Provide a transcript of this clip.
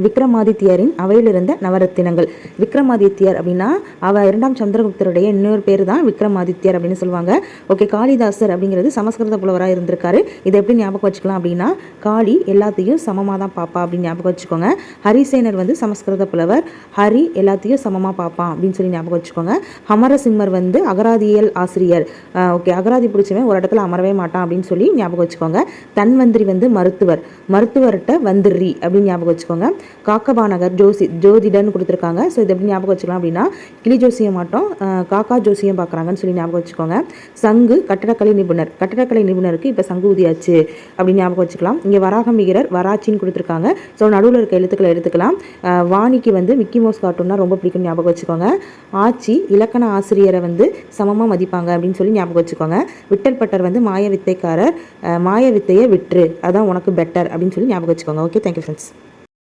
விக்ரமாதித்யரின் அவையில் இருந்த நவரத்தினங்கள். விக்ரமாதித்யர் அப்படின்னா இரண்டாம் சந்திரகுப்தருடைய இன்னொரு பேர் தான் விக்ரமாதித்யர் அப்படின்னு சொல்லுவாங்க. ஓகே, காளிதாசர் அப்படிங்கிறது சமஸ்கிருத புலவராக இருந்திருக்காரு. இதை எப்படி ஞாபகம் வச்சுக்கலாம் அப்படின்னா, காளி எல்லாத்தையும் சமமாக தான் பார்ப்பா அப்படின்னு ஞாபகம் வச்சுக்கோங்க. ஹரிசேனர் சமஸ்கிருத புலவர், ஹரி எல்லாத்தையும் சமமாக பார்ப்பான் அப்படின்னு சொல்லி ஞாபகம் வச்சுக்கோங்க. அமரசிம்மர் அகராதியியல் ஆசிரியர். ஓகே, அகராதி பிடிச்சவன் ஒரு இடத்துல அமரவே மாட்டான் அப்படின்னு சொல்லி ஞாபகம் வச்சுக்கோங்க. தன்வந்திரி மருத்துவர், மருத்துவர்கிட்ட வந்திரி அப்படின்னு ஞாபகம் வச்சுக்கோங்க. காக்கபாநகர் ஜோதிடர்னு கொடுத்துருக்காங்க. ஸோ இது எப்படி ஞாபகம் வச்சுக்கலாம் அப்படின்னா, கிளி ஜோசியம் மாட்டோம், காக்கா ஜோசியம் பார்க்குறாங்கன்னு சொல்லி ஞாபகம் வச்சுக்கோங்க. சங்கு கட்டடக்கலை நிபுணர், கட்டடக்கலை நிபுணருக்கு இப்போ சங்கு ஊதியாச்சு அப்படின்னு ஞாபகம் வச்சுக்கலாம். இங்கே வராகமிகிரர் வராச்சின்னு கொடுத்துருக்காங்க. ஸோ நடுவில் இருக்க எழுத்துக்களை எடுத்துக்கலாம். வாணிக்கு மிக்கி மவுஸ் கார்ட்டூன்னா ரொம்ப பிடிக்கும் ஞாபகம் வச்சுக்கோங்க. ஆச்சி இலக்கண ஆசிரியரை சமமாக மதிப்பாங்க அப்படின்னு சொல்லி ஞாபகம் வச்சுக்கோங்க. விட்டல் பட்டர் மாய வித்தைக்காரர், மாய வித்தையை விற்று அதான் உனக்கு பெட்டர் அப்படின்னு சொல்லி ஞாபகம் வச்சுக்கோங்க. Okay, thank you friends.